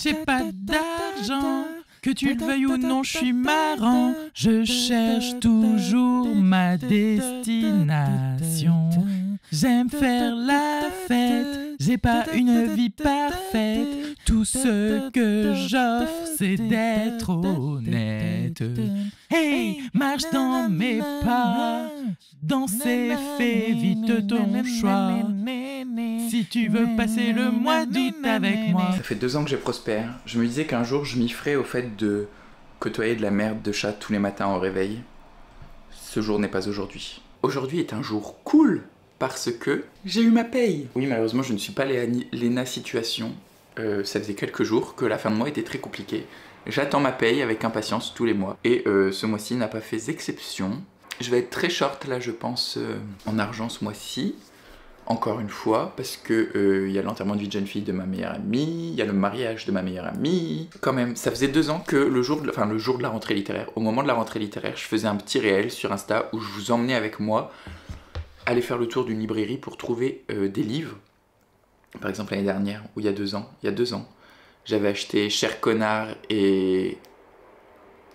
j'ai pas d'argent. Que tu le veuilles ou non, je suis marrant. Je cherche toujours ma destination. J'aime faire la fête, j'ai pas une vie parfaite. Tout ce que j'offre, c'est d'être honnête. Hey, marche dans mes pas, danser, fais vite ton choix. Si tu veux passer le mois d'août avec moi. Ça fait 2 ans que je prospère. Je me disais qu'un jour je m'y ferais au fait de côtoyer de la merde de chat tous les matins au réveil. Ce jour n'est pas aujourd'hui. Aujourd'hui est un jour cool parce que j'ai eu ma paye. Oui, malheureusement je ne suis pas Léna Situation. Ça faisait quelques jours que la fin de mois était très compliquée. J'attends ma paye avec impatience tous les mois. Et ce mois-ci n'a pas fait exception. Je vais être très short là je pense en argent ce mois-ci. Encore une fois, parce que y a l'enterrement de vie de jeune fille de ma meilleure amie, il y a le mariage de ma meilleure amie. Quand même, ça faisait 2 ans que le jour de la rentrée littéraire, au moment de la rentrée littéraire, je faisais un petit réel sur Insta où je vous emmenais avec moi aller faire le tour d'une librairie pour trouver des livres. Par exemple l'année dernière, ou il y a 2 ans, j'avais acheté Cher Connard et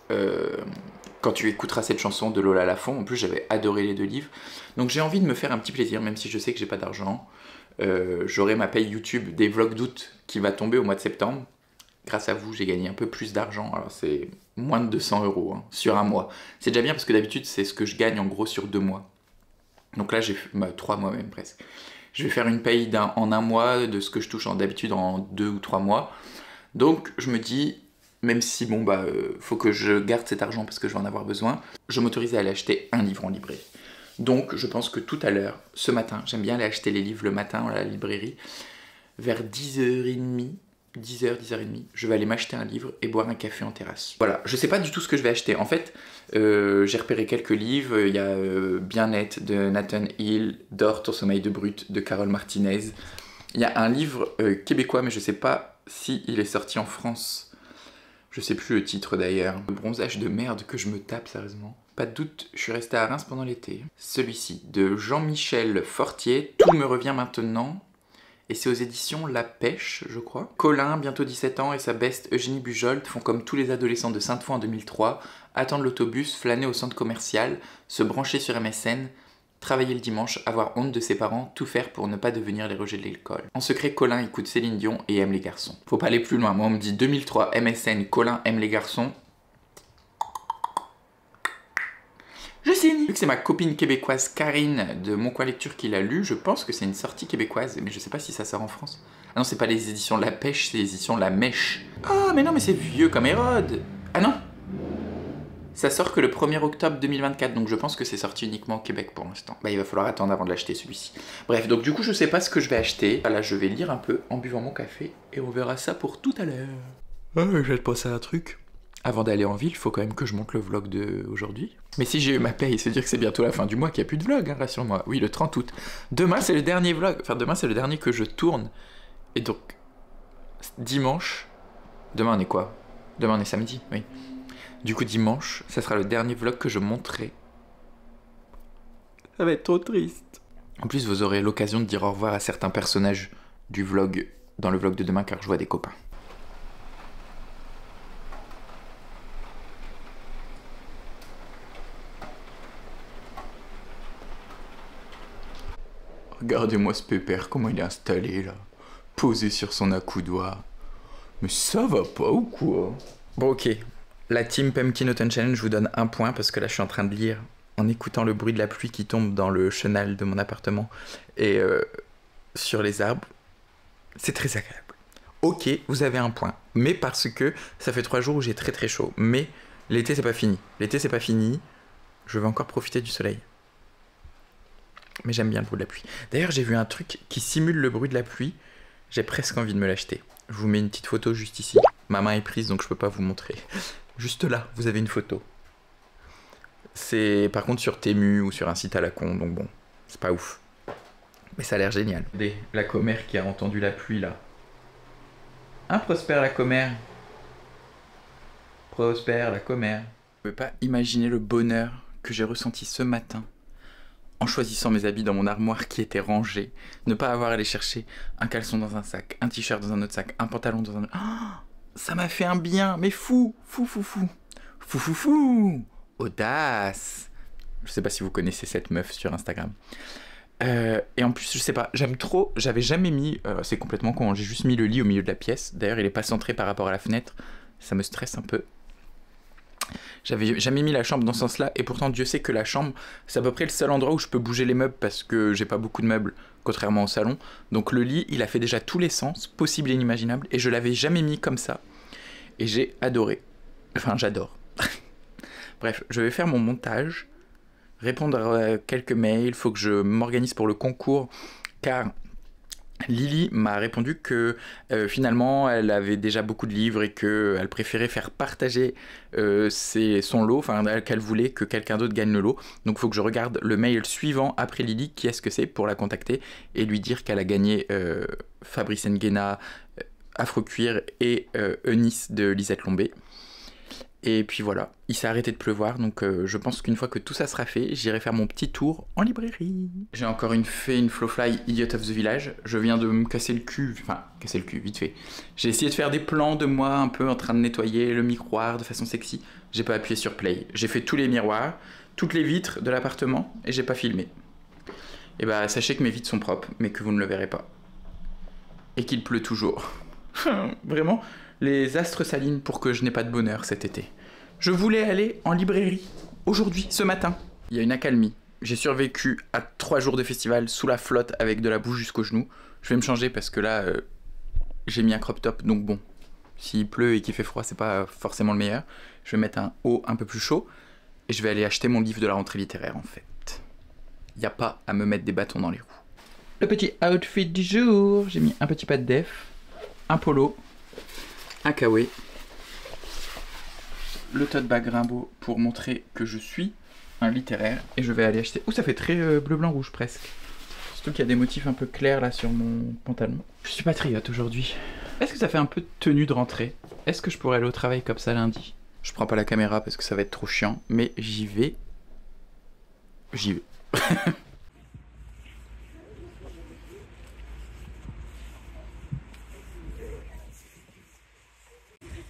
Quand tu écouteras cette chanson de Lola Lafont. En plus j'avais adoré les 2 livres. Donc j'ai envie de me faire un petit plaisir, même si je sais que j'ai pas d'argent. J'aurai ma paye YouTube des vlogs d'août qui va tomber au mois de septembre. Grâce à vous, j'ai gagné un peu plus d'argent. Alors c'est moins de 200 € hein, sur un mois. C'est déjà bien parce que d'habitude c'est ce que je gagne en gros sur 2 mois. Donc là j'ai fait 3 mois même presque. Je vais faire une paye en un mois de ce que je touche d'habitude en 2 ou 3 mois. Donc je me dis, même si bon bah faut que je garde cet argent parce que je vais en avoir besoin, je m'autorise à aller acheter un livre en librairie. Donc je pense que tout à l'heure, ce matin, j'aime bien aller acheter les livres le matin à la librairie, vers 10h30, 10h30, je vais aller m'acheter un livre et boire un café en terrasse. Voilà, je sais pas du tout ce que je vais acheter. En fait, j'ai repéré quelques livres. Il y a Bien-être de Nathan Hill, Dors ton sommeil de brute de Carole Martinez. Il y a un livre québécois, mais je sais pas si il est sorti en France. Je sais plus le titre d'ailleurs. Le bronzage de merde que je me tape sérieusement. Pas de doute, je suis resté à Reims pendant l'été. Celui-ci, de Jean-Michel Fortier, Tout me revient maintenant. Et c'est aux éditions La Pêche, je crois. Colin, bientôt 17 ans, et sa beste Eugénie Bujold font comme tous les adolescents de Sainte-Foy en 2003, attendre l'autobus, flâner au centre commercial, se brancher sur MSN, travailler le dimanche, avoir honte de ses parents, tout faire pour ne pas devenir les rejets de l'école. En secret, Colin écoute Céline Dion et aime les garçons. Faut pas aller plus loin, moi on me dit 2003, MSN, Colin aime les garçons. Je signe. Vu que c'est ma copine québécoise Karine de Mon Coin Lecture qui l'a lu, je pense que c'est une sortie québécoise, mais je sais pas si ça sort en France. Ah non, c'est pas les éditions La Pêche, c'est les éditions La Mèche. Ah mais non, mais c'est vieux comme Hérode. Ah non, ça sort que le 1er octobre 2024, donc je pense que c'est sorti uniquement au Québec pour l'instant. Bah il va falloir attendre avant de l'acheter celui-ci. Bref, donc du coup je sais pas ce que je vais acheter. Là je vais lire un peu en buvant mon café et on verra ça pour tout à l'heure. Ah, je vais te passer un truc. Avant d'aller en ville, il faut quand même que je monte le vlog d'aujourd'hui. Mais si j'ai eu ma paye, c'est dire que c'est bientôt la fin du mois qu'il n'y a plus de vlog, hein, rassure-moi. Oui, le 30 août. Demain, c'est le dernier vlog. Enfin, demain, c'est le dernier que je tourne. Et donc, dimanche... Demain, on est quoi? Demain, on est samedi, oui. Du coup, dimanche, ça sera le dernier vlog que je monterai. Ça va être trop triste. En plus, vous aurez l'occasion de dire au revoir à certains personnages du vlog, dans le vlog de demain, car je vois des copains. Regardez-moi ce pépère, comment il est installé là, posé sur son accoudoir. Mais ça va pas ou quoi? Bon ok, la team Pumpkin Autumn Challenge, je vous donne 1 point parce que là je suis en train de lire en écoutant le bruit de la pluie qui tombe dans le chenal de mon appartement et sur les arbres. C'est très agréable. Ok, vous avez 1 point, mais parce que ça fait 3 jours où j'ai très très chaud. Mais l'été c'est pas fini, je vais encore profiter du soleil. Mais j'aime bien le bruit de la pluie. D'ailleurs, j'ai vu un truc qui simule le bruit de la pluie. J'ai presque envie de me l'acheter. Je vous mets une petite photo juste ici. Ma main est prise, donc je peux pas vous montrer. Juste là, vous avez une photo. C'est par contre sur Temu ou sur un site à la con, donc bon, c'est pas ouf. Mais ça a l'air génial. Regardez, la commère qui a entendu la pluie, là. Hein, Prosper, la commère? Prosper, la commère. Je peux pas imaginer le bonheur que j'ai ressenti ce matin en choisissant mes habits dans mon armoire qui était rangée, ne pas avoir à aller chercher un caleçon dans un sac, un t-shirt dans un autre sac, un pantalon dans un autre... Oh, Ça m'a fait un bien, mais fou. Audace. Je sais pas si vous connaissez cette meuf sur Instagram. Et en plus, je sais pas, j'aime trop. J'avais jamais mis. C'est complètement con. J'ai juste mis le lit au milieu de la pièce. D'ailleurs, il est pas centré par rapport à la fenêtre. Ça me stresse un peu. J'avais jamais mis la chambre dans ce sens-là. Et pourtant, Dieu sait que la chambre, c'est à peu près le seul endroit où je peux bouger les meubles parce que j'ai pas beaucoup de meubles, contrairement au salon. Donc le lit, il a fait déjà tous les sens, possibles et inimaginables. Et je l'avais jamais mis comme ça. Et j'ai adoré. Enfin, j'adore. Bref, je vais faire mon montage. Répondre à quelques mails, il faut que je m'organise pour le concours, car Lily m'a répondu que finalement elle avait déjà beaucoup de livres et qu'elle préférait faire partager son lot, enfin qu'elle voulait que quelqu'un d'autre gagne le lot. Donc il faut que je regarde le mail suivant après Lily, qui est-ce que c'est, pour la contacter et lui dire qu'elle a gagné Fabrice Nguena, Afro-Cuir et Eunice de Lisette Lombé. Et puis voilà, il s'est arrêté de pleuvoir, donc je pense qu'une fois que tout ça sera fait, j'irai faire mon petit tour en librairie. J'ai encore fait une Flowfly Idiot of the Village. Je viens de me casser le cul, vite fait. J'ai essayé de faire des plans de moi un peu en train de nettoyer le miroir de façon sexy. J'ai pas appuyé sur play. J'ai fait tous les miroirs, toutes les vitres de l'appartement, et j'ai pas filmé. Et bah sachez que mes vitres sont propres, mais que vous ne le verrez pas. Et qu'il pleut toujours. Vraiment, les astres s'alignent pour que je n'ai pas de bonheur cet été. Je voulais aller en librairie, aujourd'hui, ce matin. Il y a une accalmie. J'ai survécu à 3 jours de festival sous la flotte avec de la boue jusqu'aux genoux. Je vais me changer parce que là, j'ai mis un crop top, donc bon. S'il pleut et qu'il fait froid, c'est pas forcément le meilleur. Je vais mettre un haut un peu plus chaud et je vais aller acheter mon livre de la rentrée littéraire en fait. Il n'y a pas à me mettre des bâtons dans les roues. Le petit outfit du jour. J'ai mis un petit pas de def, un polo, un kawaii, le tote bag Rimbaud pour montrer que je suis un littéraire. Et je vais aller acheter... Ouh, ça fait très bleu, blanc, rouge presque. Surtout qu'il y a des motifs un peu clairs là sur mon pantalon. Je suis patriote aujourd'hui. Est-ce que ça fait un peu de tenue de rentrée? Est-ce que je pourrais aller au travail comme ça lundi? Je prends pas la caméra parce que ça va être trop chiant, mais j'y vais. J'y vais.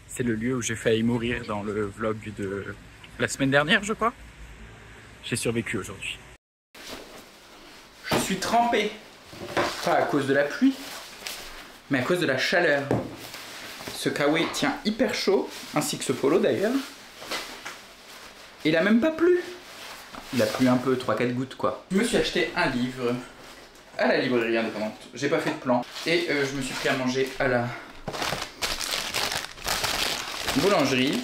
C'est le lieu où j'ai failli mourir dans le vlog de la semaine dernière, je crois. J'ai survécu aujourd'hui. Je suis trempé. Pas à cause de la pluie, mais à cause de la chaleur. Ce kawaii tient hyper chaud, ainsi que ce polo d'ailleurs. Il a même pas plu. Il a plu un peu, 3-4 gouttes quoi. Je me suis acheté un livre à la librairie indépendante. J'ai pas fait de plan. Et je me suis pris à manger à la boulangerie.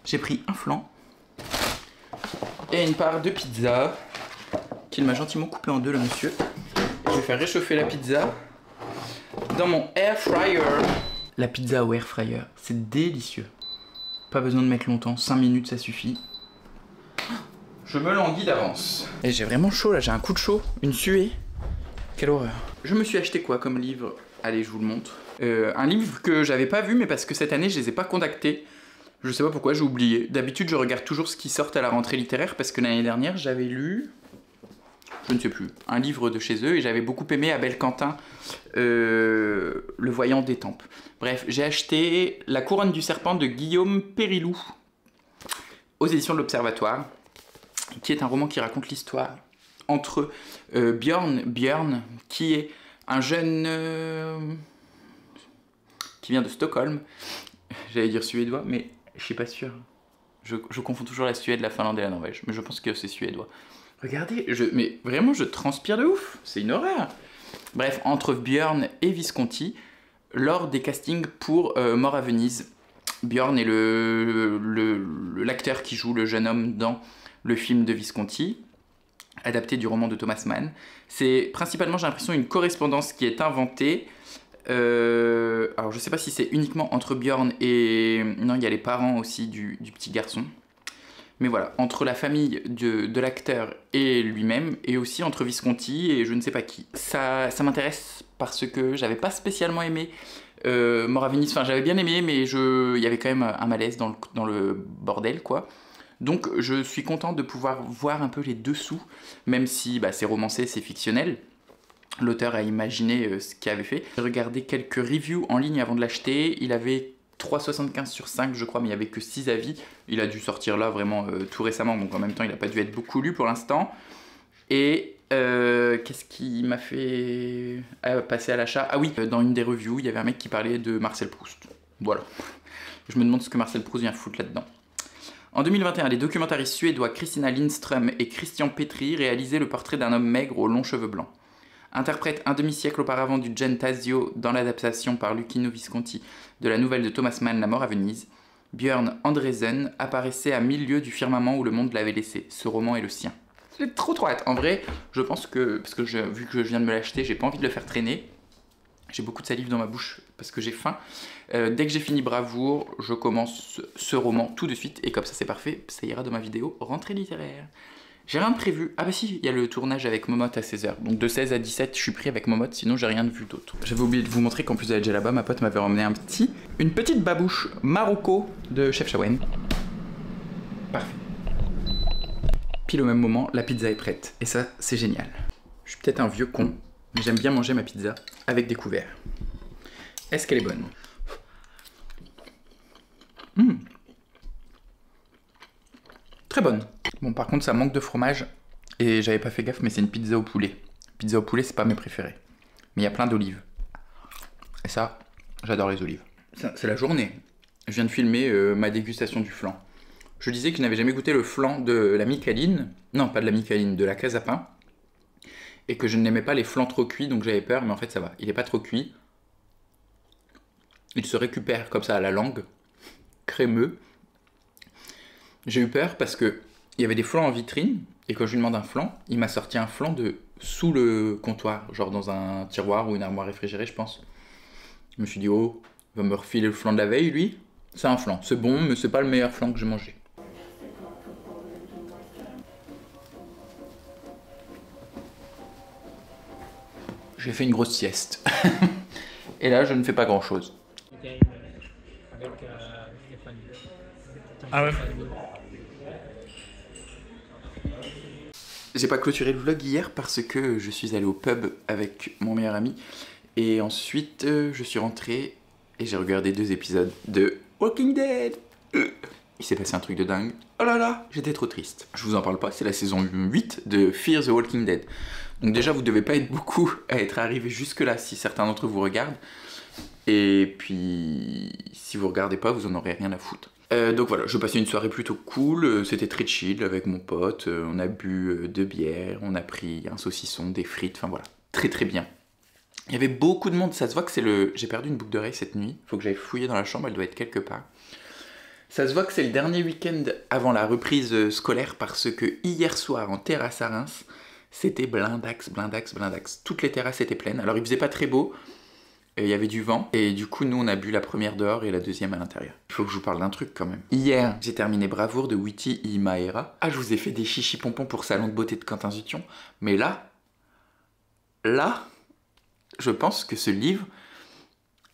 J'ai pris un flan et une part de pizza qu'il m'a gentiment coupé en deux le monsieur. Je vais faire réchauffer la pizza dans mon air fryer. La pizza au air fryer, c'est délicieux. Pas besoin de mettre longtemps, 5 minutes ça suffit. Je me languis d'avance. Et j'ai vraiment chaud là, j'ai un coup de chaud, une suée. Quelle horreur. Je me suis acheté quoi comme livre? Allez, je vous le montre. Un livre que j'avais pas vu, mais parce que cette année, je les ai pas contactés. Je sais pas pourquoi, j'ai oublié. D'habitude, je regarde toujours ce qui sort à la rentrée littéraire, parce que l'année dernière, j'avais lu... Je ne sais plus. Un livre de chez eux, et j'avais beaucoup aimé Abel Quentin, Le Voyant d'Étampes. Bref, j'ai acheté La Couronne du Serpent de Guillaume Périlou, aux éditions de l'Observatoire, qui est un roman qui raconte l'histoire entre Björn, qui est un jeune... qui vient de Stockholm, j'allais dire suédois, mais je suis pas sûr. Je confonds toujours la Suède, la Finlande et la Norvège, mais je pense que c'est suédois. Regardez, mais vraiment je transpire de ouf, c'est une horreur. Bref, entre Björn et Visconti, lors des castings pour Mort à Venise. Björn est l'acteur qui joue le jeune homme dans le film de Visconti, adapté du roman de Thomas Mann. C'est principalement, j'ai l'impression, une correspondance qui est inventée. Alors je sais pas si c'est uniquement entre Björn et... Non, il y a les parents aussi du petit garçon. Mais voilà, entre la famille de l'acteur et lui-même, et aussi entre Visconti et je ne sais pas qui. Ça m'intéresse parce que j'avais pas spécialement aimé Mort à Venise. Enfin, j'avais bien aimé, mais il y avait quand même un malaise dans le bordel, quoi. Donc je suis content de pouvoir voir un peu les dessous, même si c'est romancé, c'est fictionnel. L'auteur a imaginé ce qu'il avait fait. J'ai regardé quelques reviews en ligne avant de l'acheter. Il avait 3,75 sur 5 je crois, mais il n'y avait que 6 avis. Il a dû sortir là vraiment tout récemment, donc en même temps il n'a pas dû être beaucoup lu pour l'instant. Et qu'est-ce qui m'a fait passer à l'achat? Ah oui, dans une des reviews, il y avait un mec qui parlait de Marcel Proust. Voilà. Je me demande ce que Marcel Proust vient foutre là-dedans. En 2021, les documentaristes suédois Christina Lindström et Christian Petri réalisaient le portrait d'un homme maigre aux longs cheveux blancs. Interprète un demi-siècle auparavant du Gentasio dans l'adaptation par Luchino Visconti de la nouvelle de Thomas Mann La mort à Venise, Björn Andresen apparaissait à 1000 lieues du firmament où le monde l'avait laissé. Ce roman est le sien. J'ai trop hâte. En vrai, je pense que, parce que vu que je viens de me l'acheter, j'ai pas envie de le faire traîner. J'ai beaucoup de salive dans ma bouche parce que j'ai faim. Dès que j'ai fini Bravoure, je commence ce roman tout de suite. Et comme ça c'est parfait, ça ira dans ma vidéo rentrée littéraire. J'ai rien de prévu. Ah bah si, il y a le tournage avec Momotte à 16h. Donc de 16 à 17, je suis pris avec Momotte, sinon j'ai rien de vu d'autre. J'avais oublié de vous montrer qu'en plus d'aller déjà là-bas, ma pote m'avait ramené une petite babouche Marocco de Chef Shawen. Parfait. Pile au même moment, la pizza est prête. Et ça, c'est génial. Je suis peut-être un vieux con, mais j'aime bien manger ma pizza avec des couverts. Est-ce qu'elle est bonne? Très bonne. Bon, par contre, ça manque de fromage. Et j'avais pas fait gaffe, mais c'est une pizza au poulet. Pizza au poulet, c'est pas mes préférés. Mais il y a plein d'olives. Et ça, j'adore les olives. C'est la journée. Je viens de filmer ma dégustation du flan. Je disais que je n'avais jamais goûté le flan de la Micaline. Non, pas de la Micaline, de la Casapin. Et que je n'aimais pas les flans trop cuits, donc j'avais peur, mais en fait ça va. Il n'est pas trop cuit. Il se récupère comme ça à la langue. Crémeux. J'ai eu peur parce que il y avait des flans en vitrine, et quand je lui demande un flan, il m'a sorti un flan de sous le comptoir, genre dans un tiroir ou une armoire réfrigérée, je pense. Je me suis dit, oh, il va me refiler le flan de la veille, lui. C'est un flan, c'est bon, mais c'est pas le meilleur flan que j'ai mangé. J'ai fait une grosse sieste. Et là, je ne fais pas grand-chose. Ah ouais. J'ai pas clôturé le vlog hier parce que je suis allé au pub avec mon meilleur ami. Et ensuite, je suis rentré et j'ai regardé 2 épisodes de Walking Dead. Il s'est passé un truc de dingue. Oh là là, j'étais trop triste. Je vous en parle pas, c'est la saison 8 de Fear the Walking Dead. Donc déjà, vous devez pas être beaucoup à être arrivé jusque là si certains d'entre vous regardent. Et puis, si vous regardez pas, vous en aurez rien à foutre. Donc voilà, je passais une soirée plutôt cool, c'était très chill avec mon pote, on a bu 2 bières, on a pris un saucisson, des frites, enfin voilà, très très bien. Il y avait beaucoup de monde, ça se voit que c'est le... J'ai perdu une boucle d'oreille cette nuit, faut que j'aille fouiller dans la chambre, elle doit être quelque part. Ça se voit que c'est le dernier week-end avant la reprise scolaire parce que hier soir en terrasse à Reims, c'était blindax. Toutes les terrasses étaient pleines, alors il faisait pas très beau, il y avait du vent, et du coup nous on a bu la première dehors et la deuxième à l'intérieur. Il faut que je vous parle d'un truc quand même. Hier, j'ai terminé Bravoure de Witty Imaera. Ah, je vous ai fait des chichis pompons pour Salon de beauté de Quentin Zution, mais là, je pense que ce livre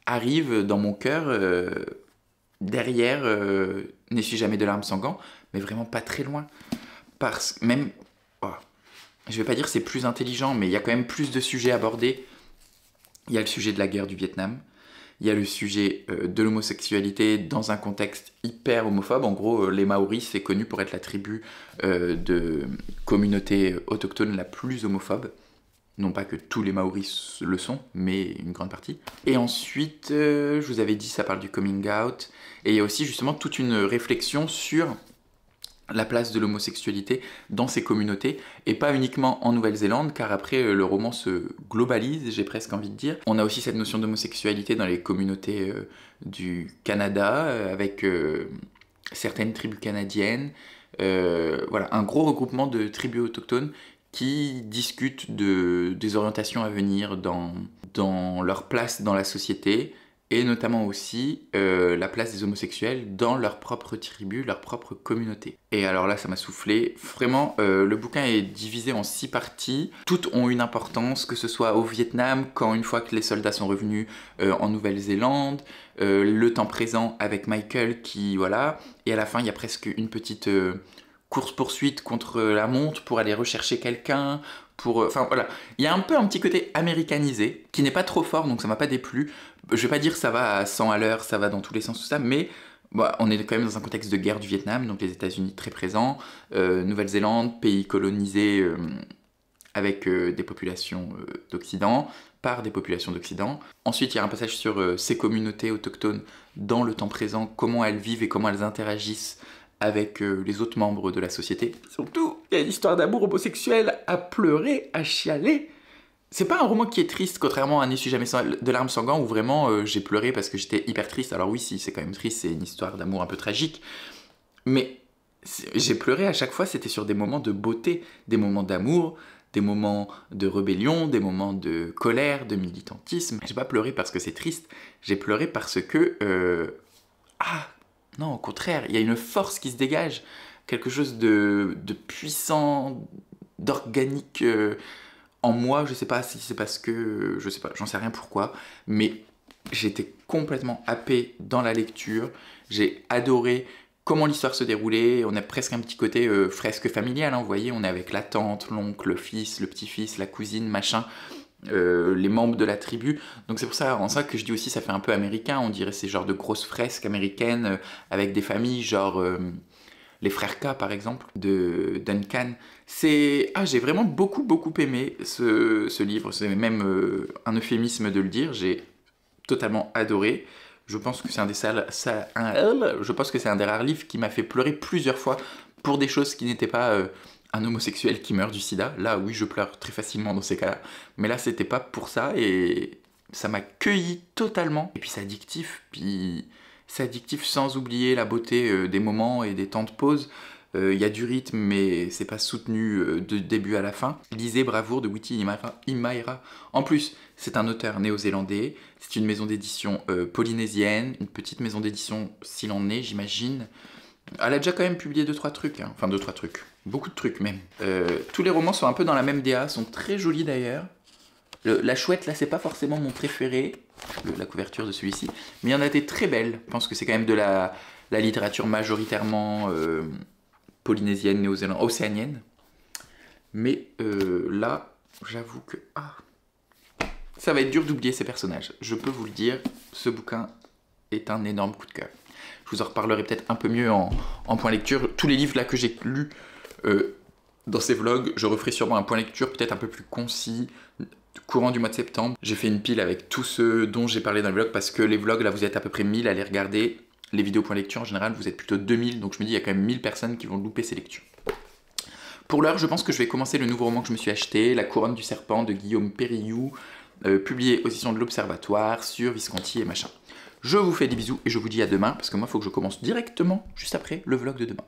arrive dans mon cœur derrière N'essuie jamais de larmes sans gants, mais vraiment pas très loin. Parce que même, je vais pas dire c'est plus intelligent, mais il y a quand même plus de sujets abordés. Il y a le sujet de la guerre du Vietnam, il y a le sujet de l'homosexualité dans un contexte hyper homophobe. En gros, les Maoris, c'est connu pour être la tribu de communauté autochtone la plus homophobe. Non pas que tous les Maoris le sont, mais une grande partie. Et ensuite, je vous avais dit, ça parle du coming out. Et il y a aussi justement toute une réflexion sur la place de l'homosexualité dans ces communautés, et pas uniquement en Nouvelle-Zélande, car après le roman se globalise, j'ai presque envie de dire. On a aussi cette notion d'homosexualité dans les communautés du Canada, avec certaines tribus canadiennes. Voilà, un gros regroupement de tribus autochtones qui discutent des orientations à venir dans leur place dans la société, et notamment aussi la place des homosexuels dans leur propre tribu, leur propre communauté. Et alors là, ça m'a soufflé. Vraiment, le bouquin est divisé en 6 parties. Toutes ont une importance, que ce soit au Vietnam, quand une fois que les soldats sont revenus en Nouvelle-Zélande, le temps présent avec Michael qui, voilà, et à la fin, il y a presque une petite course-poursuite contre la montre pour aller rechercher quelqu'un, Enfin voilà, il y a un peu un petit côté américanisé, qui n'est pas trop fort, donc ça m'a pas déplu. Je vais pas dire ça va à 100 à l'heure, ça va dans tous les sens, tout ça, mais bon, on est quand même dans un contexte de guerre du Vietnam, donc les États-Unis très présents, Nouvelle-Zélande, pays colonisé avec des populations d'Occident, par des populations d'Occident. Ensuite, il y a un passage sur ces communautés autochtones dans le temps présent, comment elles vivent et comment elles interagissent avec les autres membres de la société. Surtout, il y a une histoire d'amour homosexuel à pleurer, à chialer. C'est pas un roman qui est triste, contrairement à N'essuie jamais de larmes sanguin, où vraiment j'ai pleuré parce que j'étais hyper triste. Alors oui, si, c'est quand même triste, c'est une histoire d'amour un peu tragique. Mais j'ai pleuré à chaque fois, c'était sur des moments de beauté, des moments d'amour, des moments de rébellion, des moments de colère, de militantisme. J'ai pas pleuré parce que c'est triste, j'ai pleuré parce que... Non, au contraire, il y a une force qui se dégage, quelque chose de puissant, d'organique en moi. Je sais pas si c'est parce que... Je sais pas, j'en sais rien pourquoi, mais j'étais complètement happé dans la lecture. J'ai adoré comment l'histoire se déroulait. On a presque un petit côté fresque familiale, hein, vous voyez, on est avec la tante, l'oncle, le fils, le petit-fils, la cousine, machin... les membres de la tribu, donc c'est pour ça, en ça que je dis aussi ça fait un peu américain, on dirait ces genres de grosses fresques américaines avec des familles genre les frères K par exemple de Duncan. J'ai vraiment beaucoup aimé ce livre, c'est même un euphémisme de le dire, j'ai totalement adoré. Je pense que c'est un des rares livres qui m'a fait pleurer plusieurs fois pour des choses qui n'étaient pas un homosexuel qui meurt du sida. Là, oui, je pleure très facilement dans ces cas-là. Mais là, c'était pas pour ça et ça m'a cueilli totalement. Et puis c'est addictif sans oublier la beauté des moments et des temps de pause. Il y a du rythme, mais c'est pas soutenu de début à la fin. Lisez Bravoure de Witi Imaira. En plus, c'est un auteur néo-zélandais. C'est une maison d'édition polynésienne, une petite maison d'édition s'il en est, j'imagine. Elle a déjà quand même publié 2-3 trucs, hein. Enfin 2-3 trucs, beaucoup de trucs même. Tous les romans sont un peu dans la même DA, sont très jolis d'ailleurs. La chouette là c'est pas forcément mon préféré, la couverture de celui-ci, mais il y en a des très belles. Je pense que c'est quand même de la littérature majoritairement polynésienne, néo-zélandaise, océanienne. Mais là, j'avoue que ça va être dur d'oublier ces personnages. Je peux vous le dire, ce bouquin est un énorme coup de cœur. Je vous en reparlerai peut-être un peu mieux en point lecture. Tous les livres là que j'ai lus dans ces vlogs, je referai sûrement un point lecture peut-être un peu plus concis, courant du mois de septembre. J'ai fait une pile avec tous ceux dont j'ai parlé dans le vlog parce que les vlogs là vous êtes à peu près 1000 à les regarder. Les vidéos point lecture en général vous êtes plutôt 2000, donc je me dis il y a quand même 1000 personnes qui vont louper ces lectures. Pour l'heure, je pense que je vais commencer le nouveau roman que je me suis acheté, La Couronne du Serpent de Guillaume Périllou, publié aux éditions de l'Observatoire sur Visconti et machin. Je vous fais des bisous et je vous dis à demain parce que moi il faut que je commence directement juste après le vlog de demain.